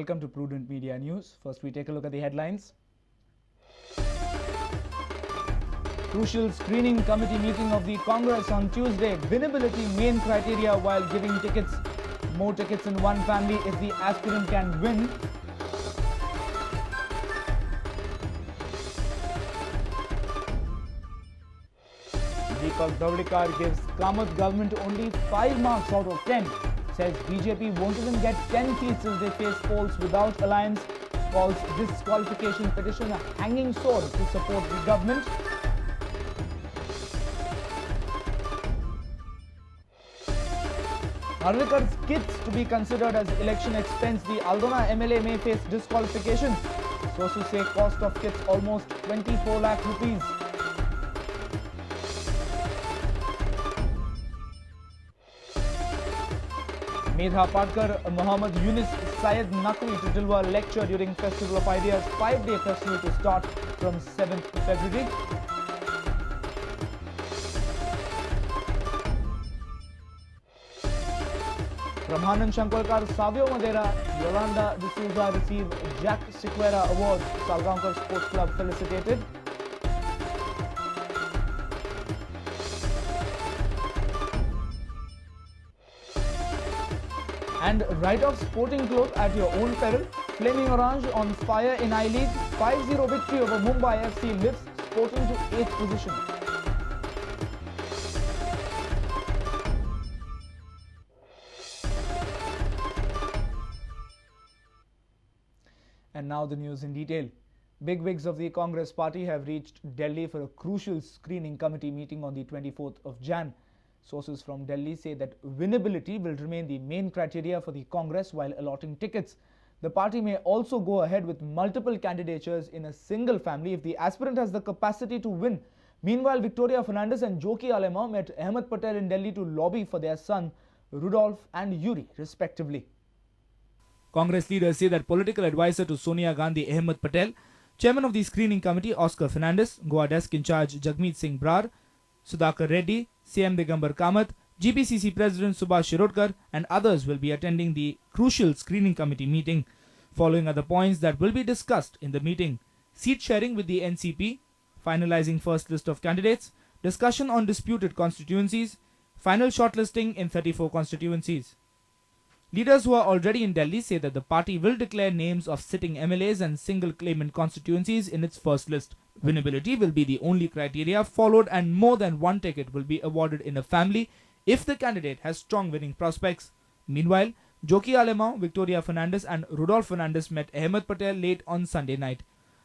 Welcome to Prudent Media News. First, we take a look at the headlines. Crucial screening committee meeting of the Congress on Tuesday. Winnability main criteria while giving tickets. More tickets in one family if the aspirant can win. Deepak Davlikar gives Kamath government only 5 marks out of 10. Says BJP won't even get 10 seats if they face polls without alliance. Calls disqualification petition a hanging sword to support the government. Harlikar's kits to be considered as election expense. The Aldona MLA may face disqualification. Sources say cost of kits almost 24 lakh rupees. Medha Patkar, Muhammad Yunus, Syed Naqvi to deliver a lecture during Festival of Ideas, 5-day festival to start from 7th February. Brahmanand Shankolkar, Savio Madeira, Yolanda D'Souza receive Jack Sequeira Award. Salgaonkar Sports Club felicitated. And write-off sporting clothes at your own peril. Flaming Orange on fire in I-League. 5-0 victory over Mumbai FC lifts Sporting to 8th position. And now the news in detail. Bigwigs of the Congress party have reached Delhi for a crucial screening committee meeting on the 24th of Jan. Sources from Delhi say that winnability will remain the main criteria for the Congress while allotting tickets. The party may also go ahead with multiple candidatures in a single family if the aspirant has the capacity to win. Meanwhile, Victoria Fernandez and Joki Alema met Ahmed Patel in Delhi to lobby for their son Rudolph and Yuri respectively. Congress leaders say that political advisor to Sonia Gandhi Ahmed Patel, chairman of the screening committee Oscar Fernandez, Goa desk in charge Jagmeet Singh Brar, Sudhakar Reddy, CM Digambar Kamath, GPCC President Subhash Shirodkar and others will be attending the crucial screening committee meeting. Following are the points that will be discussed in the meeting: seat sharing with the NCP, finalizing first list of candidates, discussion on disputed constituencies, final shortlisting in 34 constituencies. Leaders who are already in Delhi say that the party will declare names of sitting MLAs and single claimant constituencies in its first list. Winnability will be the only criteria followed and more than one ticket will be awarded in a family if the candidate has strong winning prospects. Meanwhile, Joki Alema, Victoria Fernandez and Rudolph Fernandez met Ahmed Patel late on Sunday night.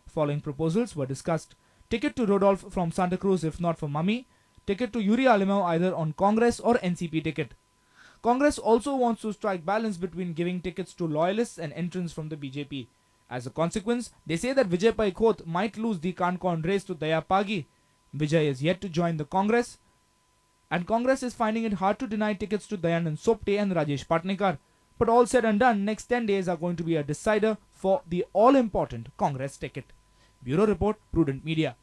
Following proposals were discussed: ticket to Rudolph from Santa Cruz if not for Mummy, ticket to Yuri Alema either on Congress or NCP ticket. Congress also wants to strike balance between giving tickets to loyalists and entrants from the BJP. As a consequence, they say that Vijay Pai Khoth might lose the Kankon race to Daya Pagi. Vijay is yet to join the Congress, and Congress is finding it hard to deny tickets to Dayanand Sopte and Rajesh Patnekar. But all said and done, next 10 days are going to be a decider for the all-important Congress ticket. Bureau Report, Prudent Media.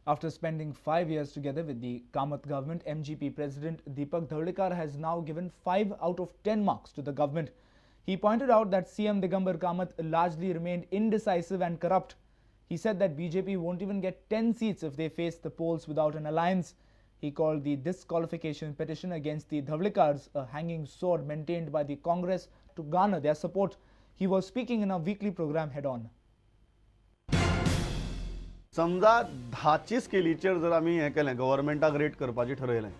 After spending 5 years together with the Kamath government, MGP President Deepak Davlikar has now given 5 out of 10 marks to the government. He pointed out that CM Digambar Kamath largely remained indecisive and corrupt. He said that BJP won't even get 10 seats if they face the polls without an alliance. He called the disqualification petition against the Davlikars a hanging sword maintained by the Congress to garner their support. He was speaking in a weekly program Head On. समजा 10ची स्केलीचेर जर आमी हे केलें गव्हर्नमेंटाक rate करपाचें ठरयलें,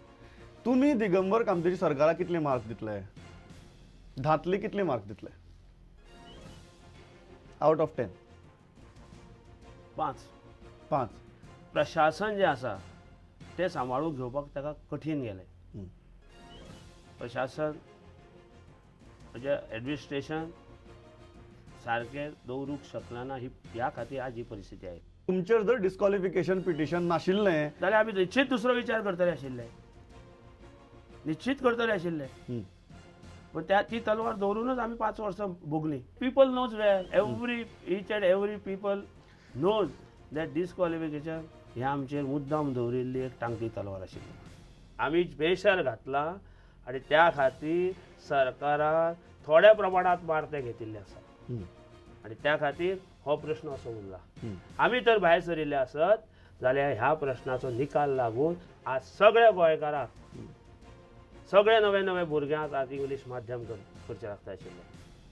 तुमी दिगंबर कामतेची सरकाराक कितले marks दितले? 10तली कितले मार्क्स दितले? आउट ऑफ 10 5 प्रशासन जे आसा ते सांबाळून घेवपाक ताका कठीण गेलें. प्रशासन म्हणजे एडमिनिस्ट्रेशन सारकें दवरूंक शकना ना, ह्या खातीर आज ही परिस्थिती आहे. तुमचेर जर डिस्क्वॉलिफिकेशन पिटिशन नाशिल्लें जाल्यार आमी निश्चित दुसरो विचार करतले आशिल्ले, निश्चित करतले आशिल्ले. पण ती तलवार दवरूनच आमी 5 वर्सां भोगली. People knows well, each and every people knows that disqualification हे आमचेर मुद्दाम दवरिल्ली एक टांगती तलवार आशिल्ली. आमी बेशार घातला आनी त्या खातीर सरकाराक थोड्या प्रमाणात मार ते घेतिल्ले आसा आनी त्या खातीर हो प्रश्न असो उरला आमी तर भायर सरिल्ले आसत जाल्यार ह्या प्रश्नाचो निकाल लागून आज सगळ्या गोंयकारांक सगळे नवे नवे भुरग्यांक आज इंग्लीश माध्यम करचें लागता आशिल्लें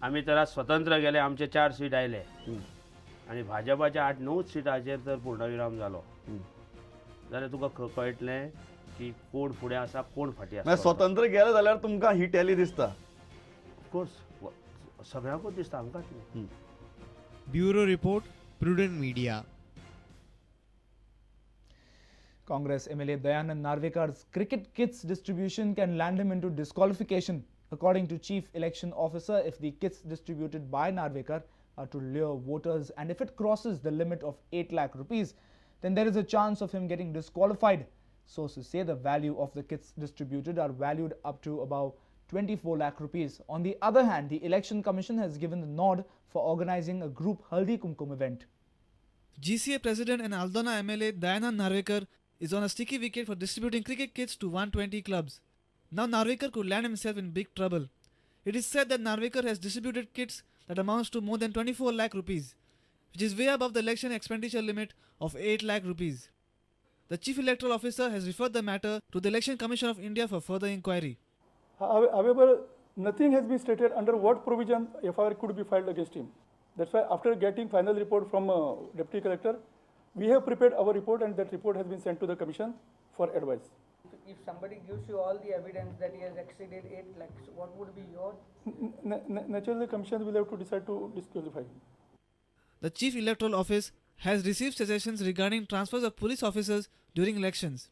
आमी तर आज स्वतंत्र गेले आमचे 4 सीट आयले आनी भाजपाच्या 8-9 सिटाचेर तर पूर्णविराम जालो जाल्यार तुका कळटलें की कोण फुडें आसा कोण फाटीं आसा स्वतंत्र गेले जाल्यार तुमकां ही टॅली दिसता ऑफकोर्स सगळ्यांकूच दिसता आमकांच न्ही bureau report Prudent Media Congress MLA Dayanand Narvekar's cricket kits distribution can land him into disqualification. According to Chief Election Officer, if the kits distributed by Narvekar are to lure voters and if it crosses the limit of 8 lakh rupees, then there is a chance of him getting disqualified. Sources say the value of the kits distributed are valued up to about 24 lakh rupees. On the other hand, the Election Commission has given the nod for organizing a group Haldi Kumkum event. GCA President and Aldona MLA Dayanand Narvekar is on a sticky wicket for distributing cricket kits to 120 clubs. Now Narvekar could land himself in big trouble. It is said that Narvekar has distributed kits that amounts to more than 24 lakh rupees, which is way above the election expenditure limit of 8 lakh rupees. The Chief Electoral Officer has referred the matter to the Election Commission of India for further inquiry. However, nothing has been stated under what provision FIR could be filed against him. That's why after getting final report from Deputy Collector, we have prepared our report and that report has been sent to the Commission for advice. If somebody gives you all the evidence that he has exceeded 8 lakhs, what would be your... Naturally, the Commission will have to decide to disqualify him. The Chief Electoral Office has received suggestions regarding transfers of police officers during elections.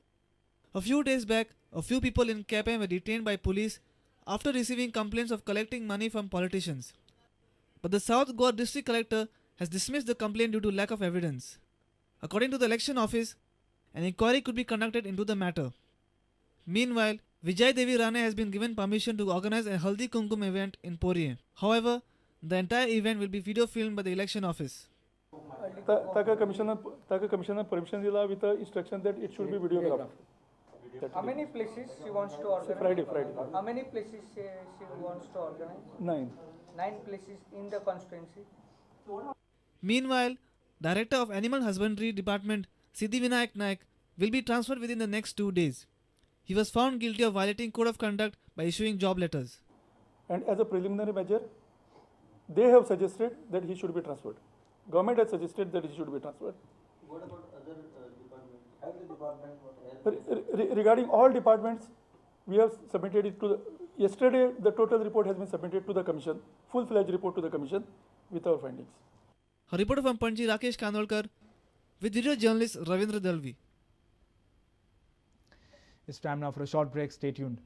A few days back, a few people in KPM were detained by police after receiving complaints of collecting money from politicians. But the South Goa District Collector has dismissed the complaint due to lack of evidence. According to the Election Office, an inquiry could be conducted into the matter. Meanwhile, Vijay Devi Rane has been given permission to organize a Haldi Kumkum event in Poriye. However, the entire event will be video filmed by the Election Office. Taka Commissioner permission dila with the instruction that it should be videographed. How many places she wants to organize? Friday. How many places she wants to organize? 9. 9 places in the constituency. Meanwhile, Director of Animal Husbandry Department Siddhi Vinayak Naik will be transferred within the next 2 days. He was found guilty of violating code of conduct by issuing job letters. And as a preliminary measure, they have suggested that he should be transferred. Government has suggested that he should be transferred. What about other departments? Health department? Regarding all departments, we have submitted it to the... Yesterday, the total report has been submitted to the Commission, full-fledged report to the Commission with our findings. A reporter from Panji, Rakesh Kanolkar, with video journalist Ravindra Dalvi. It's time now for a short break. Stay tuned.